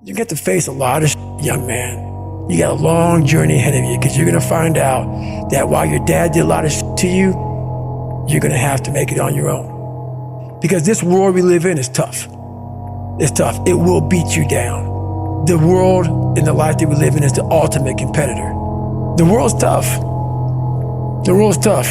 You get to face a lot of young man. You got a long journey ahead of you because you're going to find out that while your dad did a lot of to you, you're going to have to make it on your own. Because this world we live in is tough. It's tough. It will beat you down. The world and the life that we live in is the ultimate competitor. The world's tough. The world's tough.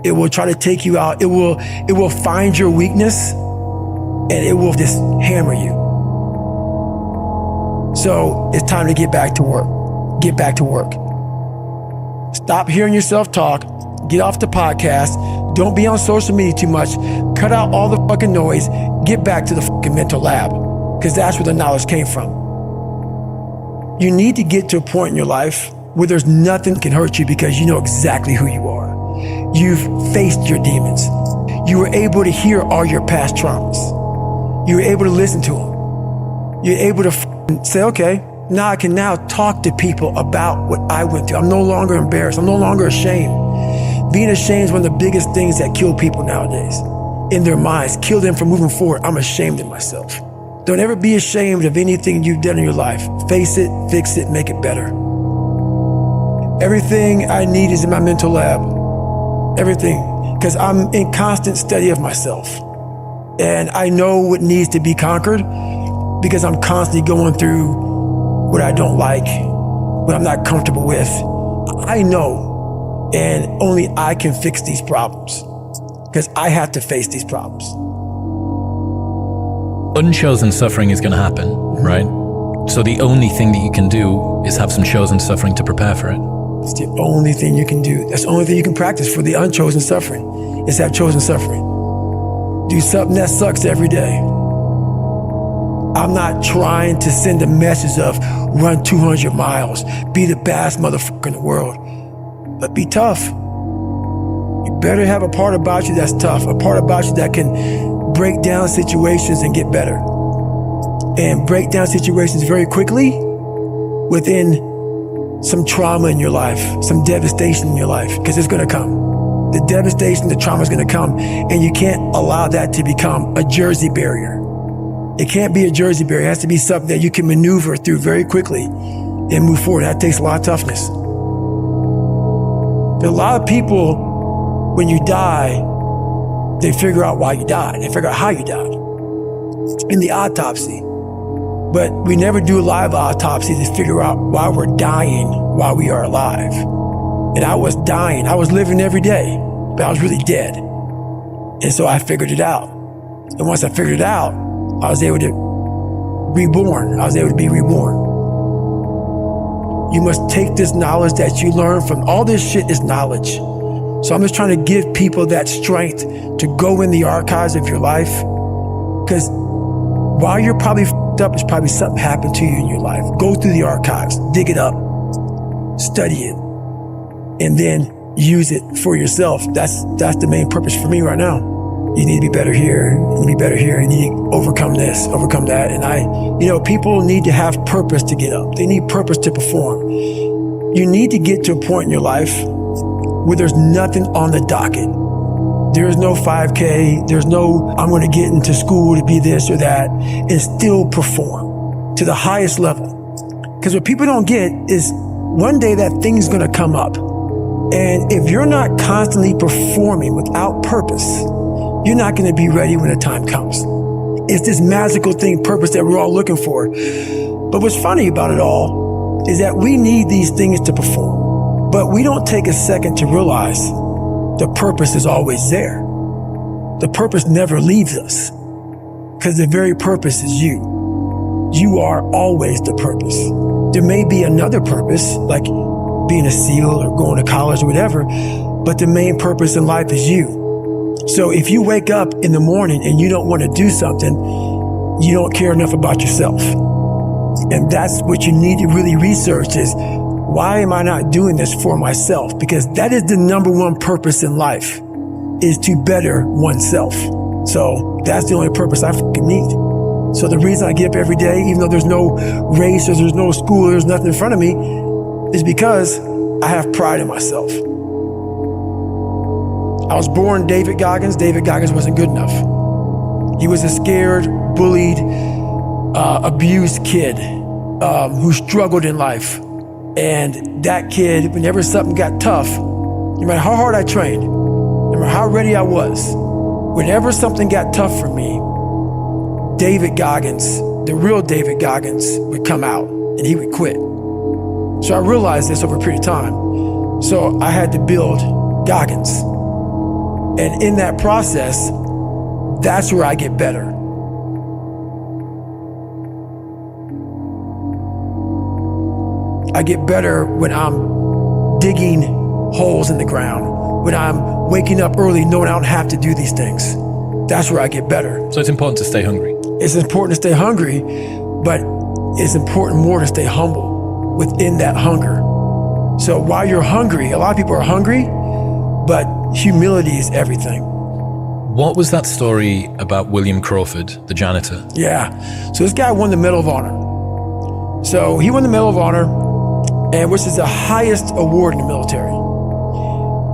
It will try to take you out. It will find your weakness and it will just hammer you. So it's time to get back to work. Get back to work. Stop hearing yourself talk. Get off the podcast. Don't be on social media too much. Cut out all the fucking noise. Get back to the fucking mental lab, because that's where the knowledge came from. You need to get to a point in your life where there's nothing can hurt you because you know exactly who you are. You've faced your demons. You were able to hear all your past traumas. You were able to listen to them. You're able to say, okay, now I can now talk to people about what I went through. I'm no longer embarrassed. I'm no longer ashamed. Being ashamed is one of the biggest things that kill people nowadays. In their minds, kill them from moving forward. I'm ashamed of myself. Don't ever be ashamed of anything you've done in your life. Face it, fix it, make it better. Everything I need is in my mental lab. Everything. Because I'm in constant study of myself. And I know what needs to be conquered because I'm constantly going through what I don't like, what I'm not comfortable with. I know, and only I can fix these problems because I have to face these problems. Unchosen suffering is going to happen, right? So the only thing that you can do is have some chosen suffering to prepare for it. It's the only thing you can do. That's the only thing you can practice for the unchosen suffering, is have chosen suffering. Do something that sucks every day. I'm not trying to send a message of run 200 miles, be the baddest motherfucker in the world, but be tough. You better have a part about you that's tough, a part about you that can break down situations and get better. And break down situations very quickly within some trauma in your life, some devastation in your life, because it's gonna come. The devastation, the trauma is gonna come, and you can't allow that to become a Jersey barrier. It can't be a Jersey barrier. It has to be something that you can maneuver through very quickly and move forward. That takes a lot of toughness. There are a lot of people, when you die, they figure out why you died. They figure out how you died in the autopsy. But we never do a live autopsy to figure out why we're dying while we are alive. And I was dying. I was living every day, but I was really dead. And so I figured it out. And once I figured it out, I was able to reborn. I was able to be reborn. You must take this knowledge that you learn from all this shit is knowledge. So I'm just trying to give people that strength to go in the archives of your life. Because while you're probably f***ed up, it's probably something happened to you in your life. Go through the archives, dig it up, study it, and then use it for yourself. That's the main purpose for me right now. You need to be better here, you need to be better here, you need to overcome this, overcome that. And people need to have purpose to get up. They need purpose to perform. You need to get to a point in your life where there's nothing on the docket. There's no 5K, there's no, I'm gonna get into school to be this or that, and still perform to the highest level. Because what people don't get is one day that thing's gonna come up. And if you're not constantly performing without purpose, you're not gonna be ready when the time comes. It's this magical thing, purpose, that we're all looking for. But what's funny about it all is that we need these things to perform, but we don't take a second to realize the purpose is always there. The purpose never leaves us because the very purpose is you. You are always the purpose. There may be another purpose, like being a SEAL or going to college or whatever, but the main purpose in life is you. So if you wake up in the morning and you don't want to do something, you don't care enough about yourself. And that's what you need to really research is, why am I not doing this for myself? Because that is the number one purpose in life, is to better oneself. So that's the only purpose I fucking need. So the reason I get up every day, even though there's no race or there's no school, there's nothing in front of me, is because I have pride in myself. I was born David Goggins. David Goggins wasn't good enough. He was a scared, bullied, abused kid who struggled in life. And that kid, whenever something got tough, no matter how hard I trained, no matter how ready I was, whenever something got tough for me, David Goggins, the real David Goggins, would come out and he would quit. So I realized this over a period of time. So I had to build Goggins. And in that process, that's where I get better. I get better when I'm digging holes in the ground, when I'm waking up early knowing I don't have to do these things. That's where I get better. So it's important to stay hungry. It's important to stay hungry, but it's important more to stay humble within that hunger. So while you're hungry, a lot of people are hungry, but humility is everything. What was that story about William Crawford, the janitor? Yeah. So this guy won the Medal of Honor. So he won the Medal of Honor, and which is the highest award in the military.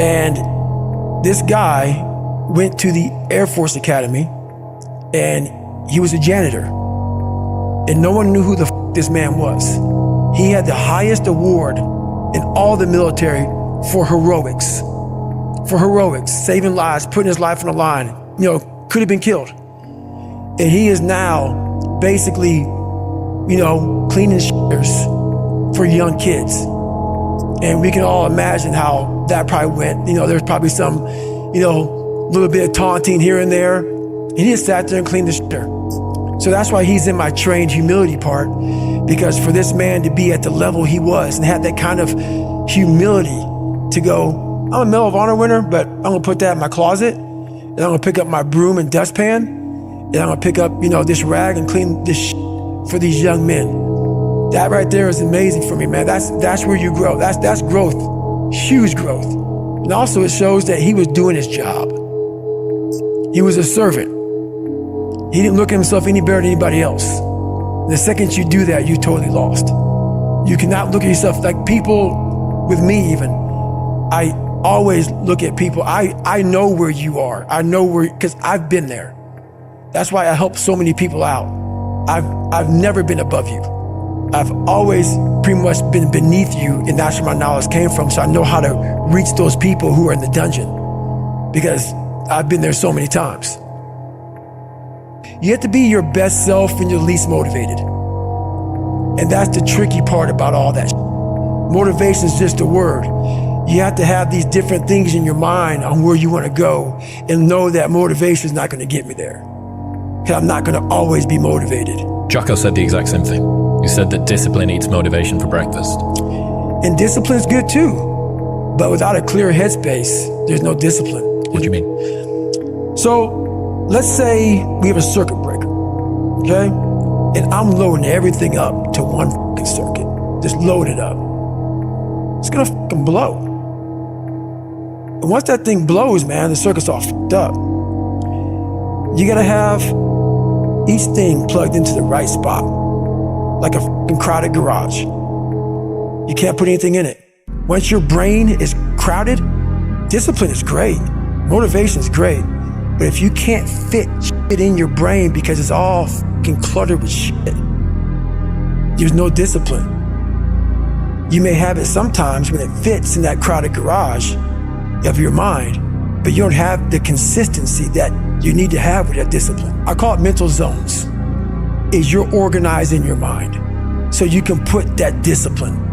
And this guy went to the Air Force Academy, and he was a janitor. And no one knew who the this man was. He had the highest award in all the military for heroics. For heroics, saving lives, putting his life on the line, could have been killed. And he is now basically, cleaning shitters for young kids. And we can all imagine how that probably went. There's probably some, little bit of taunting here and there. And he just sat there and cleaned the shitter. So that's why he's in my trained humility part, because for this man to be at the level he was and have that kind of humility to go, I'm a Medal of Honor winner, but I'm gonna put that in my closet, and I'm gonna pick up my broom and dustpan, and I'm gonna pick up, this rag and clean this for these young men. That right there is amazing for me, man. That's where you grow. That's growth, huge growth. And also it shows that he was doing his job. He was a servant. He didn't look at himself any better than anybody else. The second you do that, you totally lost. You cannot look at yourself like people, with me even, I always look at people. I know where you are. I know where, because I've been there. That's why I help so many people out. I've never been above you. I've always pretty much been beneath you, and that's where my knowledge came from. So I know how to reach those people who are in the dungeon, because I've been there so many times. You have to be your best self when you're least motivated. And that's the tricky part about all that. Motivation is just a word. You have to have these different things in your mind on where you want to go, and know that motivation is not going to get me there. Because I'm not going to always be motivated. Jocko said the exact same thing. You said that discipline eats motivation for breakfast. And discipline's good too. But without a clear headspace, there's no discipline. What do you mean? So let's say we have a circuit breaker, okay? And I'm loading everything up to one fucking circuit. Just load it up. It's gonna fucking blow. And once that thing blows, man, the circuit's all fucked up. You gotta have each thing plugged into the right spot, like a fucking crowded garage. You can't put anything in it. Once your brain is crowded, discipline is great, motivation is great. But if you can't fit shit in your brain because it's all fucking cluttered with shit, there's no discipline. You may have it sometimes when it fits in that crowded garage of your mind, but you don't have the consistency that you need to have with that discipline. I call it mental zones. Is you're organizing your mind so you can put that discipline.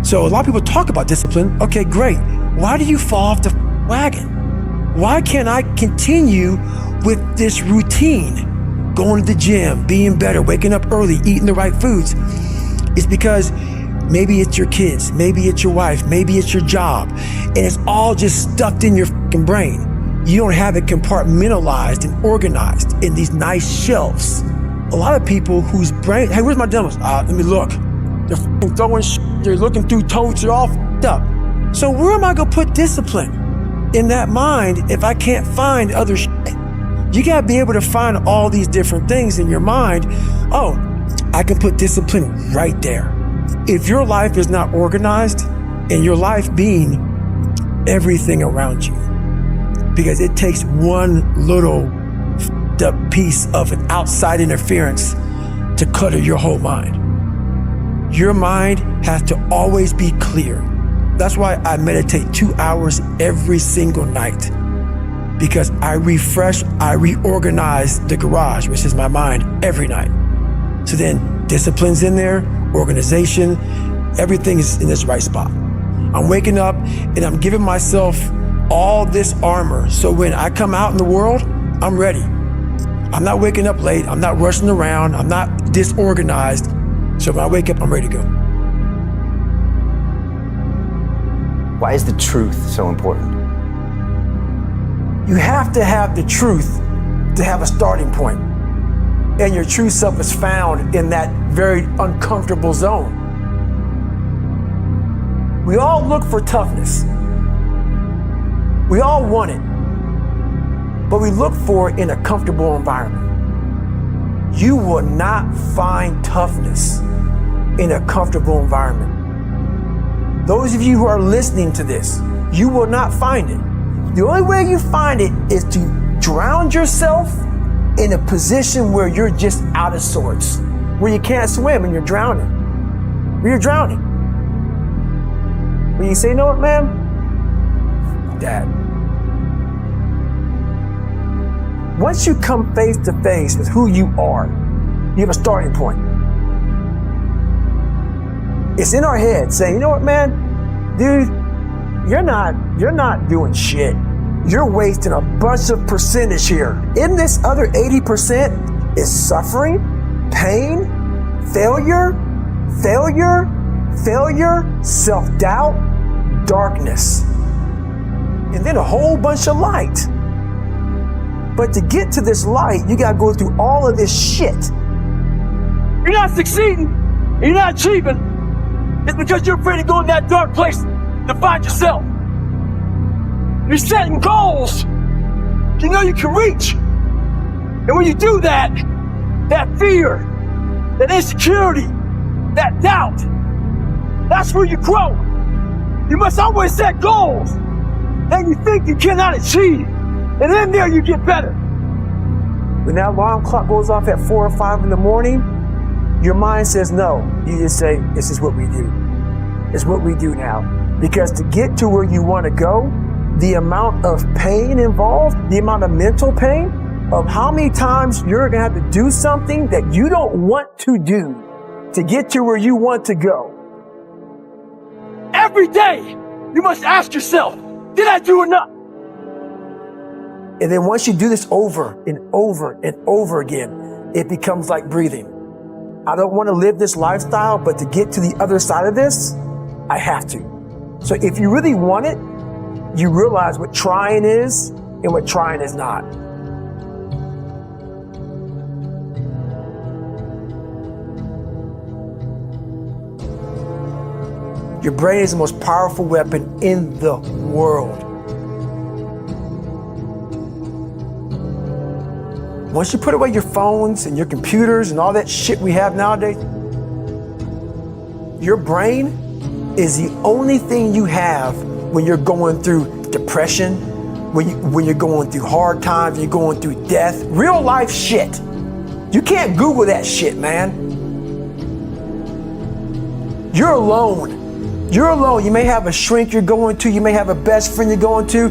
So a lot of people talk about discipline. Okay, great. Why do you fall off the wagon? Why can't I continue with this routine? Going to the gym, being better, waking up early, eating the right foods. It's because maybe it's your kids, maybe it's your wife, maybe it's your job, and it's all just stuffed in your fucking brain. You don't have it compartmentalized and organized in these nice shelves. A lot of people whose brain, hey, where's my dumbbells? Let me look. They're fucking throwing shit, they're looking through totes, they're all fucked up. So where am I gonna put discipline in that mind if I can't find other shit? You gotta be able to find all these different things in your mind. Oh, I can put discipline right there. If your life is not organized, and your life being everything around you, because it takes one little f***ed up piece of an outside interference to clutter your whole mind. Your mind has to always be clear. That's why I meditate 2 hours every single night, because I refresh, I reorganize the garage, which is my mind, every night. So then discipline's in there, organization, everything is in this right spot. I'm waking up and I'm giving myself all this armor. So when I come out in the world, I'm ready. I'm not waking up late. I'm not rushing around. I'm not disorganized. So when I wake up, I'm ready to go. Why is the truth so important? You have to have the truth to have a starting point. And your true self is found in that very uncomfortable zone. We all look for toughness. We all want it. But we look for it in a comfortable environment. You will not find toughness in a comfortable environment. Those of you who are listening to this, you will not find it. The only way you find it is to drown yourself in a position where you're just out of sorts, where you can't swim and you're drowning. Where you're drowning. When you say, you know what, man? Dad. Once you come face to face with who you are, you have a starting point. It's in our head saying, you know what, man? Dude, you're not doing shit. You're wasting a bunch of percentage here. In this other 80% is suffering, pain, failure, self-doubt, darkness, and then a whole bunch of light. But to get to this light, you gotta go through all of this shit. You're not succeeding, you're not achieving. It's because you're afraid to go in that dark place to find yourself. You're setting goals you know you can reach. And when you do that, that fear, that insecurity, that doubt, that's where you grow. You must always set goals that you think you cannot achieve. And in there you get better. When that alarm clock goes off at 4 or 5 in the morning, your mind says no. You just say, this is what we do. It's what we do now. Because to get to where you want to go, the amount of pain involved, the amount of mental pain, of how many times you're going to have to do something that you don't want to do to get to where you want to go. Every day, you must ask yourself, did I do enough? And then once you do this over and over and over again, it becomes like breathing. I don't want to live this lifestyle, but to get to the other side of this, I have to. So if you really want it, you realize what trying is and what trying is not. Your brain is the most powerful weapon in the world. Once you put away your phones and your computers and all that shit we have nowadays, your brain is the only thing you have when you're going through depression, when you're going through hard times, you're going through death, real life shit. You can't Google that shit, man. You're alone. You're alone. You may have a shrink you're going to, you may have a best friend you're going to,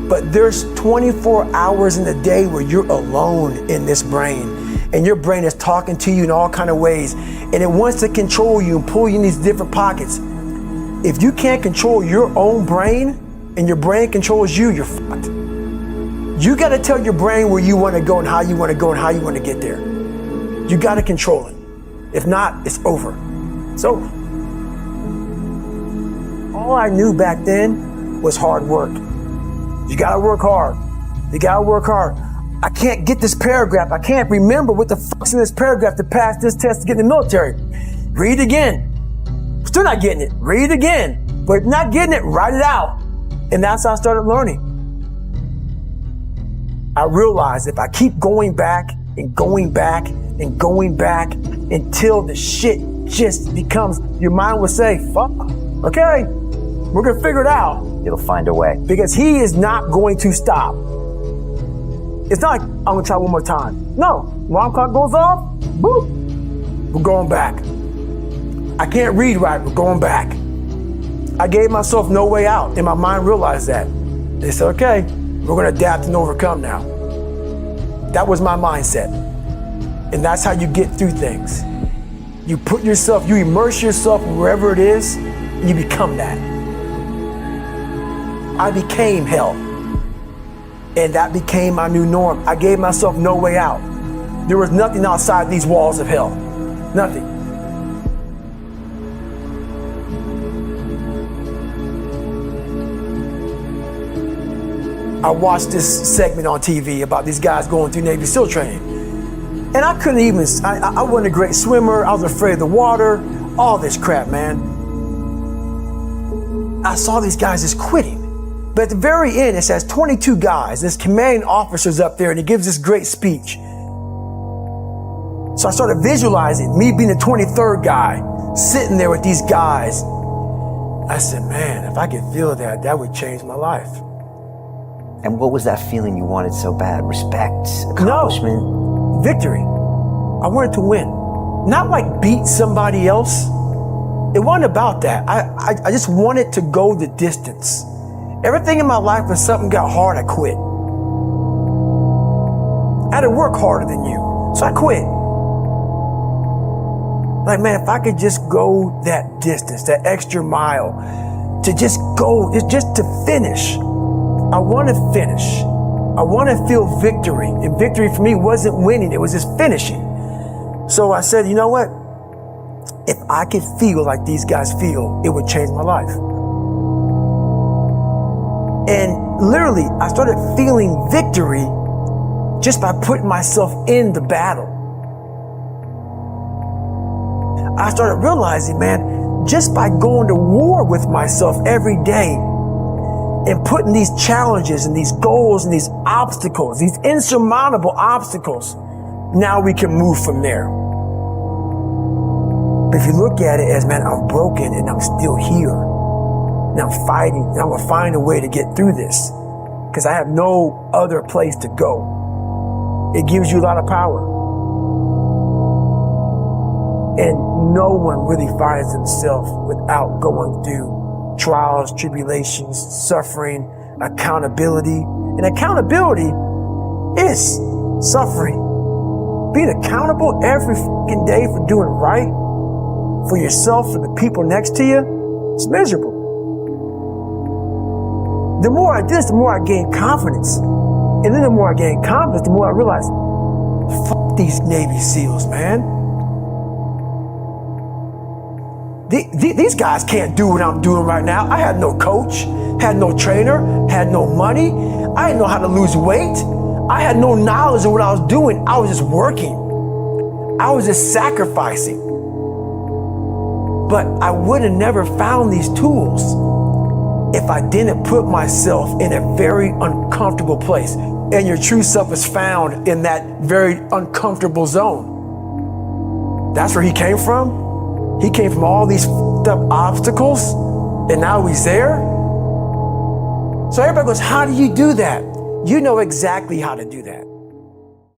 but there's 24 hours in the day where you're alone in this brain. And your brain is talking to you in all kinds of ways. And it wants to control you and pull you in these different pockets. If you can't control your own brain and your brain controls you, you're fucked. You got to tell your brain where you want to go and how you want to go and how you want to get there. You got to control it. If not, it's over. So, all I knew back then was hard work. You got to work hard. You got to work hard. I can't get this paragraph. I can't remember what the fuck's in this paragraph to pass this test to get in the military. Read again. Still not getting it. Read again. But if not getting it, write it out. And that's how I started learning. I realized if I keep going back and going back and going back until the shit just becomes, your mind will say, fuck, okay, we're going to figure it out. It'll find a way. Because he is not going to stop. It's not like, I'm going to try one more time. No. Alarm clock goes off, boop. We're going back. I can't read right, we're going back. I gave myself no way out, and my mind realized that. They said, okay, we're gonna adapt and overcome now. That was my mindset. And that's how you get through things. You put yourself, you immerse yourself wherever it is, and you become that. I became hell. And that became my new norm. I gave myself no way out. There was nothing outside these walls of hell. Nothing. I watched this segment on TV about these guys going through Navy SEAL training. And I couldn't even, I wasn't a great swimmer. I was afraid of the water, all this crap, man. I saw these guys just quitting. But at the very end, it says 22 guys. This commanding officer's up there and he gives this great speech. So I started visualizing me being the 23rd guy, sitting there with these guys. I said, man, if I could feel that, that would change my life. And what was that feeling you wanted so bad? Respect, accomplishment? No, victory. I wanted to win. Not like beat somebody else. It wasn't about that. I just wanted to go the distance. Everything in my life, when something got hard, I quit. I had to work harder than you, so I quit. Like, man, if I could just go that distance, that extra mile, to just go, just to finish. I want to finish. I want to feel victory. And victory for me wasn't winning, it was just finishing. So I said, you know what? If I could feel like these guys feel, it would change my life. And literally, I started feeling victory just by putting myself in the battle. I started realizing, man, just by going to war with myself every day and putting these challenges and these goals and these obstacles, these insurmountable obstacles, now we can move from there. But if you look at it as, man, I'm broken and I'm still here. And I'm fighting, and I'm gonna find a way to get through this because I have no other place to go. It gives you a lot of power. And no one really finds themselves without going through trials, tribulations, suffering, accountability. And accountability is suffering. Being accountable every fucking day for doing right for yourself, for the people next to you, it's miserable. The more I did this, the more I gained confidence. And then the more I gained confidence, the more I realized, fuck these Navy SEALs, man. These guys can't do what I'm doing right now. I had no coach, had no trainer, had no money. I didn't know how to lose weight. I had no knowledge of what I was doing. I was just working. I was just sacrificing. But I would have never found these tools if I didn't put myself in a very uncomfortable place. And your true self is found in that very uncomfortable zone. That's where he came from. He came from all these fucked up obstacles, and now he's there. So everybody goes, how do you do that? You know exactly how to do that.